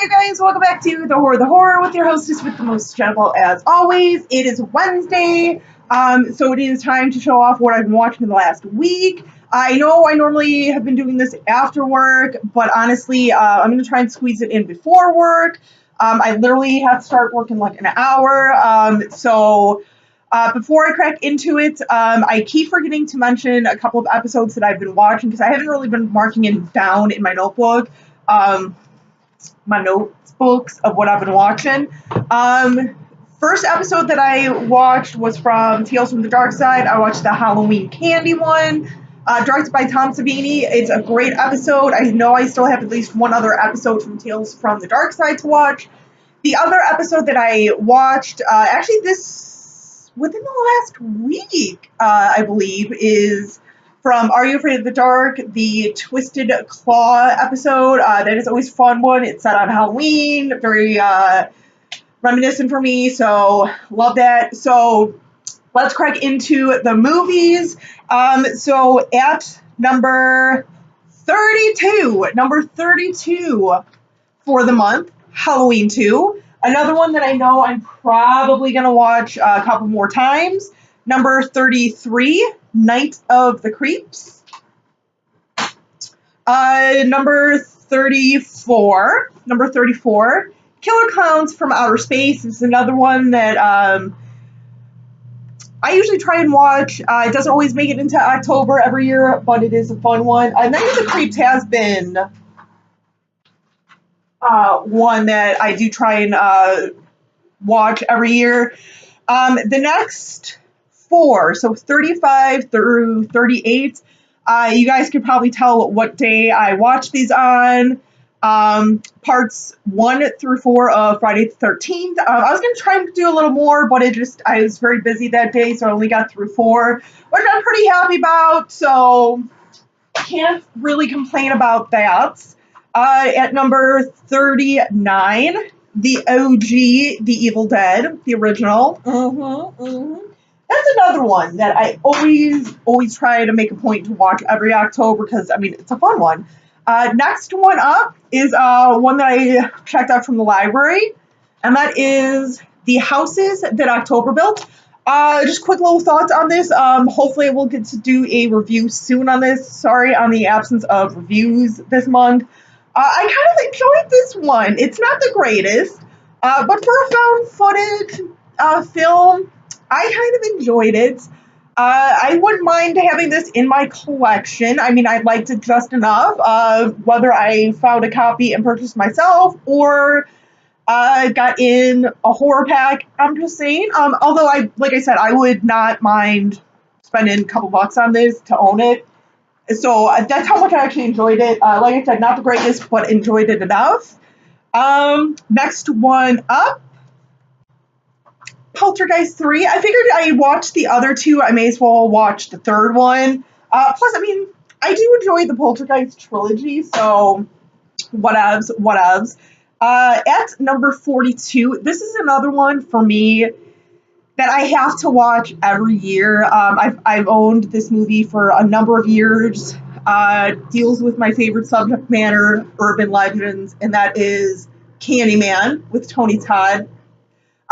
there, guys, welcome back to the Horror with your hostess with the most general as always. It is Wednesday, so it is time to show off what I've been watching in the last week. I know I normally have been doing this after work, but honestly, I'm going to try and squeeze it in before work. I literally have to start work in like an hour, so before I crack into it, I keep forgetting to mention a couple of episodes that I've been watching because I haven't really been marking it down in my notebook. My notebooks of what I've been watching. First episode that I watched was from Tales from the Dark Side. I watched the Halloween Candy one, directed by Tom Savini. It's a great episode. I know I still have at least one other episode from Tales from the Dark Side to watch. The other episode that I watched, actually within the last week, I believe, is from Are You Afraid of the Dark, the Twisted Claw episode. That is always a fun one. It's set on Halloween, very reminiscent for me, so love that. So let's crack into the movies. So at number 32 for the month, Halloween 2. Another one that I know I'm probably going to watch a couple more times. Number 33, Night of the Creeps. Number 34, Killer Clowns from Outer Space. This is another one that I usually try and watch. It doesn't always make it into October every year, but it is a fun one. Night of the Creeps has been one that I do try and watch every year. The next 4, so 35 through 38, you guys could probably tell what day I watched these on. Parts 1 through 4 of Friday the 13th. I was going to try and do a little more, but I was very busy that day, so I only got through 4, which I'm pretty happy about, so can't really complain about that. At number 39, the OG, The Evil Dead, the original. That's another one that I always try to make a point to watch every October because, I mean, it's a fun one. Next one up is one that I checked out from the library, and that is The Houses That October Built. Just quick little thoughts on this. Hopefully we'll get to do a review soon on this. Sorry on the absence of reviews this month. I kind of enjoyed this one. It's not the greatest, but for a found footage film, I kind of enjoyed it. I wouldn't mind having this in my collection. I mean, I liked it just enough. Whether I found a copy and purchased myself or got in a horror pack, I'm just saying. Although, like I said, I would not mind spending a couple bucks on this to own it. So that's how much I actually enjoyed it. Like I said, not the greatest, but enjoyed it enough. Next one up, Poltergeist 3. I figured I watched the other two. I may as well watch the third one. Plus, I mean, I do enjoy the Poltergeist trilogy, so whatevs. At number 42, this is another one for me that I have to watch every year. I've owned this movie for a number of years. Deals with my favorite subject matter, urban legends, and that is Candyman with Tony Todd.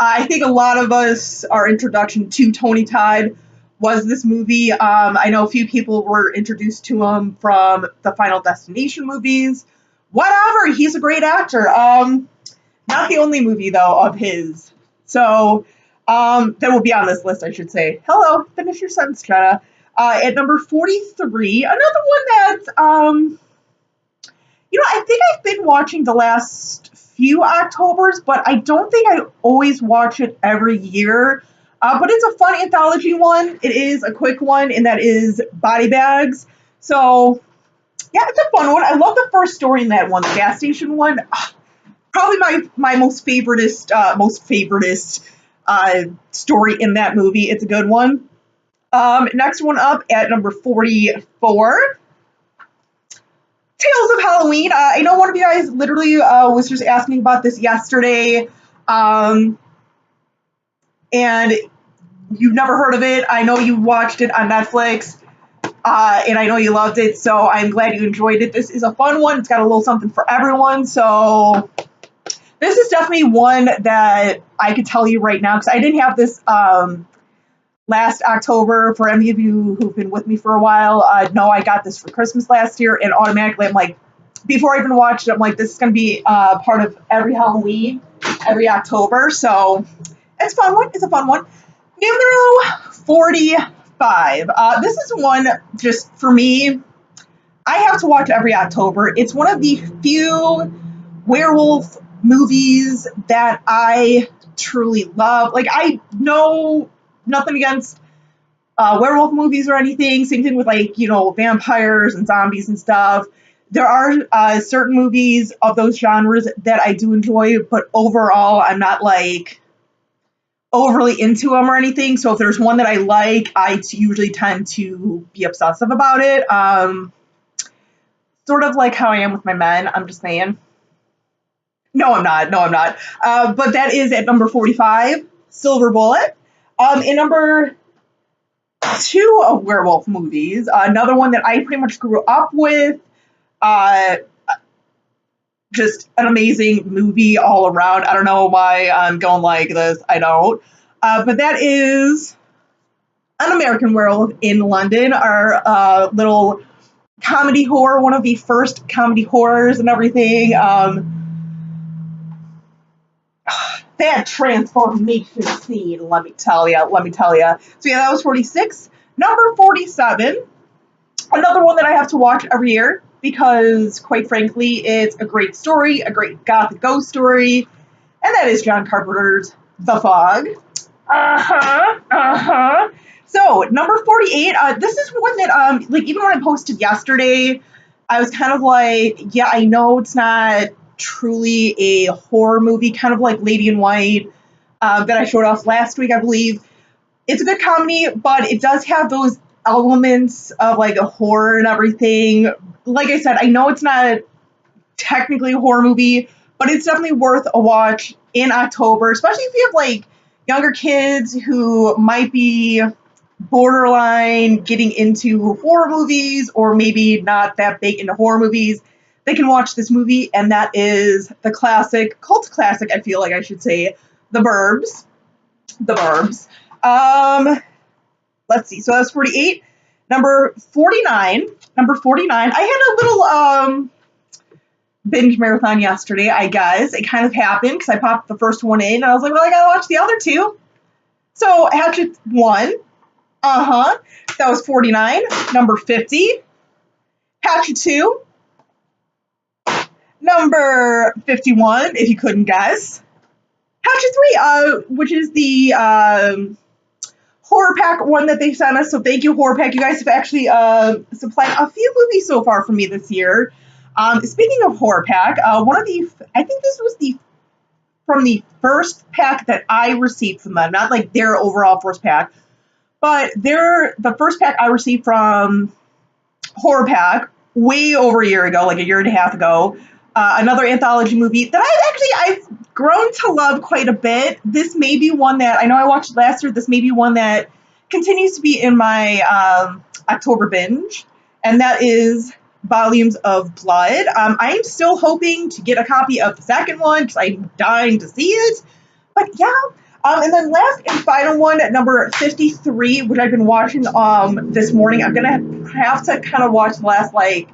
I think a lot of us, our introduction to Tony Todd was this movie. I know a few people were introduced to him from the Final Destination movies. Whatever, he's a great actor. Not the only movie, though, of his. So, that will be on this list, I should say. Hello, finish your sentence, Jenna. At number 43, another one that, I think I've been watching the last few Octobers, but I don't think I always watch it every year. But it's a fun anthology one. It is a quick one, and that is Body Bags. So, yeah, it's a fun one. I love the first story in that one, the gas station one. Probably my most favoritist story in that movie. It's a good one. Next one up at number 44, Tales of Halloween. I know one of you guys literally was just asking about this yesterday, and you've never heard of it. I know you watched it on Netflix, and I know you loved it, so I'm glad you enjoyed it. This is a fun one. It's got a little something for everyone, so This is definitely one that I could tell you right now because I didn't have this last October. For any of you who've been with me for a while, know I got this for Christmas last year, and automatically I'm like, before I even watched it, I'm like, this is going to be part of every Halloween, every October. So it's a fun one. It's a fun one. Numero 45. This is one just for me. I have to watch every October. It's one of the few werewolf movies that I truly love. Like, I know nothing against werewolf movies or anything. Same thing with, like, you know, vampires and zombies and stuff. There are certain movies of those genres that I do enjoy, but overall, I'm not like overly into them or anything. So if there's one that I like, usually tend to be obsessive about it. Sort of like how I am with my men. I'm just saying. No, I'm not. No, I'm not. But that is at number 45, Silver Bullet. In number 2 of werewolf movies, another one that I pretty much grew up with. Uh, just an amazing movie all around. I don't know why I'm going like this. I don't. But that is An American Werewolf in London, our little comedy horror, one of the first comedy horrors and everything. That transformation scene, let me tell you, let me tell you. So yeah, that was 46. Number 47, another one that I have to watch every year because, quite frankly, it's a great story, a great gothic ghost story, and that is John Carpenter's The Fog. So, number 48, this is one that, like, even when I posted yesterday, I was kind of like, yeah, I know it's not truly a horror movie, kind of like Lady in White, that I showed off last week, I believe. It's a good comedy, but it does have those elements of, like, a horror and everything. Like I said, I know it's not technically a horror movie, but it's definitely worth a watch in October, especially if you have, like, younger kids who might be borderline getting into horror movies or maybe not that big into horror movies. They can watch this movie, and that is the classic, cult classic, I feel like I should say, The Burbs. The Burbs. Let's see. So that's 48. Number 49. Number 49. I had a little binge marathon yesterday, I guess. It kind of happened because I popped the first one in, and I was like, well, I gotta watch the other two. So Hatchet 1. That was 49. Number 50. Hatchet 2. Number 51, if you couldn't guess. Hatchet 3, which is the horror pack one that they sent us. So thank you, horror pack. You guys have actually supplied a few movies so far for me this year. Speaking of horror pack, one of the, I think this was from the first pack that I received from them, not like their overall first pack, but the first pack I received from Horror Pack way over a year ago, like a year and a half ago. Another anthology movie that I've grown to love quite a bit. This may be one that, I know I watched last year, this may be one that continues to be in my October binge, and that is Volumes of Blood. I'm still hoping to get a copy of the second one because I'm dying to see it. But yeah. And then last and final one, at number 53, which I've been watching this morning. I'm going to have to kind of watch the last, like,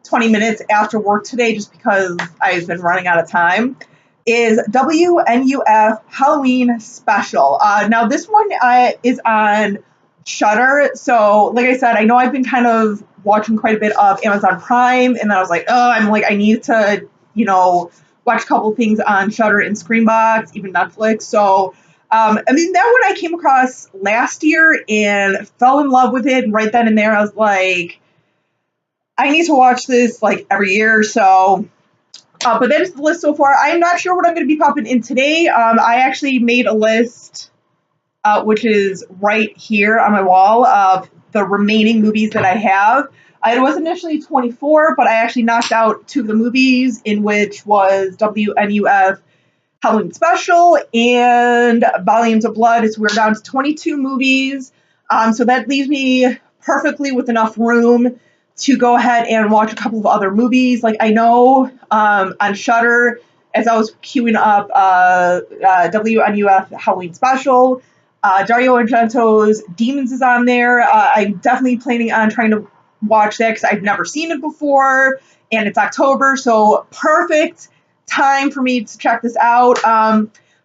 20 minutes after work today just because I've been running out of time, is WNUF Halloween Special. Now, this one is on Shudder. So, like I said, I know I've been kind of watching quite a bit of Amazon Prime, and then I was like, I need to, watch a couple of things on Shudder and Screenbox, even Netflix. So, that one I came across last year and fell in love with it. And right then and there, I was like, I need to watch this like every year. So, but that is the list so far. I'm not sure what I'm going to be popping in today. I actually made a list, which is right here on my wall of the remaining movies that I have. It was initially 24, but I actually knocked out 2 of the movies, in which was WNUF Halloween Special and Volumes of Blood. So we're down to 22 movies. So that leaves me perfectly with enough room to go ahead and watch a couple of other movies. Like, I know on Shudder as I was queuing up WNUF Halloween Special. Dario Argento's Demons is on there. I'm definitely planning on trying to watch that because I've never seen it before, and it's October, so perfect time for me to check this out.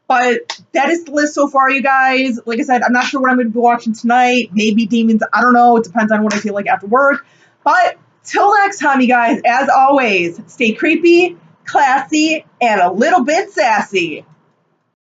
But that is the list so far, you guys. Like I said, I'm not sure what I'm going to be watching tonight. Maybe Demons. I don't know. It depends on what I feel like after work. But till next time, you guys, as always, stay creepy, classy, and a little bit sassy.